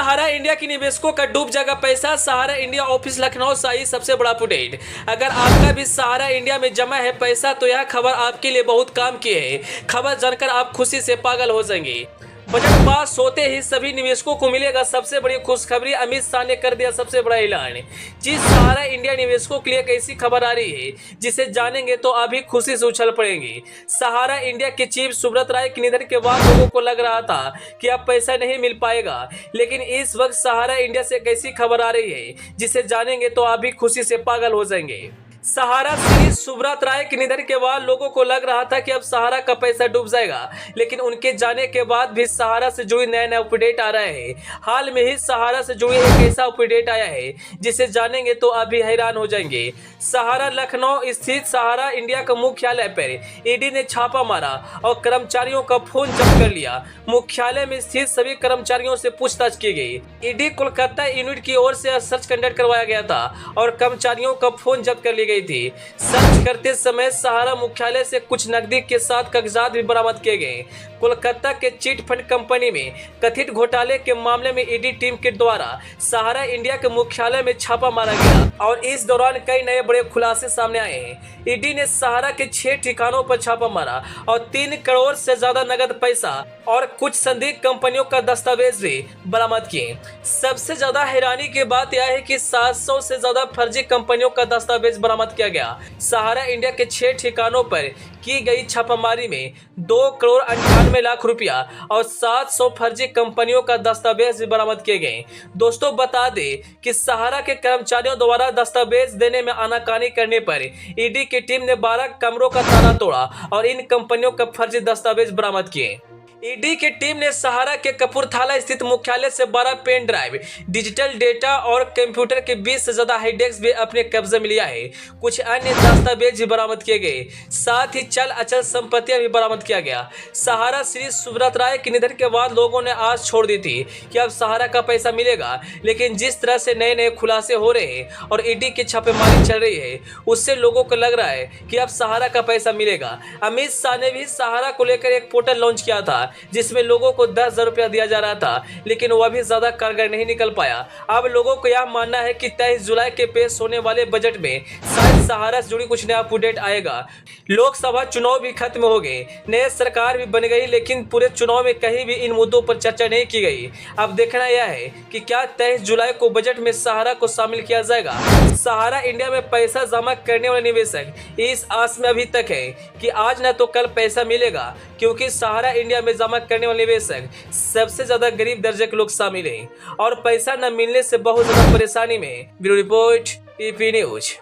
सहारा India के निवेशकों का डूब जाएगा पैसा। सहारा इंडिया ऑफिस लखनऊ से आई सबसे बड़ा अपडेट। अगर आपका भी सहारा इंडिया में जमा है पैसा तो यह खबर आपके लिए बहुत काम की है। खबर जानकर आप खुशी से पागल हो जाएंगे। बजट पास होते ही सभी निवेशकों को मिलेगा सबसे बड़ी खुशखबरी। अमित शाह ने कर दिया सबसे बड़ा ऐलान। जी, सहारा इंडिया निवेशकों के लिए एक ऐसी खबर आ रही है जिसे जानेंगे तो अभी खुशी से उछल पड़ेंगे। सहारा इंडिया के चीफ सुब्रत राय के निधन के बाद लोगों को लग रहा था कि अब पैसा नहीं मिल पाएगा, लेकिन इस वक्त सहारा इंडिया से एक ऐसी खबर आ रही है जिसे जानेंगे तो अभी खुशी से पागल हो जाएंगे। सहारा श्री सुब्रत राय के निधन के बाद लोगों को लग रहा था कि अब सहारा का पैसा डूब जाएगा, लेकिन उनके जाने के बाद भी सहारा से जुड़ी नया अपडेट आ रहा है। हाल में ही सहारा से जुड़ी एक ऐसा अपडेट आया है जिसे जानेंगे तो अभी हैरान हो जाएंगे। सहारा लखनऊ स्थित सहारा इंडिया का मुख्यालय पर ईडी ने छापा मारा और कर्मचारियों का फोन जब्त कर लिया। मुख्यालय में स्थित सभी कर्मचारियों से पूछताछ की गई। ईडी कोलकाता यूनिट की ओर से सर्च कंडक्ट करवाया गया था और कर्मचारियों का फोन जब्त कर ली गई थी। सर्च करते समय सहारा मुख्यालय से कुछ नकदी के साथ कागजात भी बरामद किए गए। कोलकाता के चिट फंड कंपनी में कथित घोटाले के मामले में ईडी टीम के द्वारा सहारा इंडिया के मुख्यालय में छापा मारा गया और इस दौरान कई नए बड़े खुलासे सामने आए हैं। ईडी ने सहारा के 6 ठिकानों पर छापा मारा और 3 करोड़ से ज्यादा नगद पैसा और कुछ संदिग्ध कंपनियों का दस्तावेज भी बरामद किए। सबसे ज्यादा हैरानी की बात यह है कि 700 से ज्यादा फर्जी कंपनियों का दस्तावेज बरामद किया गया। सहारा इंडिया के 6 ठिकानों पर की गई छापामारी में 2 करोड़ 98 लाख रुपया और 700 फर्जी कंपनियों का दस्तावेज भी बरामद किए गए। दोस्तों, बता दें कि सहारा के कर्मचारियों द्वारा दस्तावेज देने में आनाकानी करने पर ईडी की टीम ने 12 कमरों का ताला तोड़ा और इन कंपनियों का फर्जी दस्तावेज बरामद किए। ईडी की टीम ने सहारा के कपूरथला स्थित मुख्यालय से 12 पेन ड्राइव, डिजिटल डेटा और कंप्यूटर के 20 से ज्यादा हार्ड डिस्क भी अपने कब्जे में लिया है। कुछ अन्य दस्तावेज भी बरामद किए गए, साथ ही चल अचल संपत्तियां भी बरामद किया गया। सहारा श्री सुब्रत राय के निधन के बाद लोगों ने आस छोड़ दी थी कि अब सहारा का पैसा मिलेगा, लेकिन जिस तरह से नए नए खुलासे हो रहे हैं और ईडी की छापेमारी चल रही है उससे लोगों को लग रहा है कि अब सहारा का पैसा मिलेगा। अमित शाह ने भी सहारा को लेकर एक पोर्टल लॉन्च किया था जिसमें लोगों को 10,000 रुपया दिया जा रहा था, लेकिन वह भी ज्यादा कारगर नहीं निकल पाया। अब लोगों को यह मानना है कि 23 जुलाई के पेश होने वाले बजट में शायद सहारा से जुड़ी कुछ नया अपडेट आएगा। लोकसभा चुनाव भी खत्म हो गए, नई सरकार भी बन गई, लेकिन पूरे चुनाव में कहीं भी इन मुद्दों पर चर्चा नहीं की गई। अब देखना यह है कि क्या 23 जुलाई को बजट में सहारा को शामिल किया जाएगा। सहारा इंडिया में पैसा जमा करने वाले निवेशक इस आस में अभी तक है कि आज न तो कल पैसा मिलेगा, क्योंकि सहारा इंडिया में जमा करने वाले निवेशक सबसे ज्यादा गरीब दर्जे के लोग शामिल हैं और पैसा न मिलने से बहुत ज्यादा परेशानी में। Bureau report, EP news.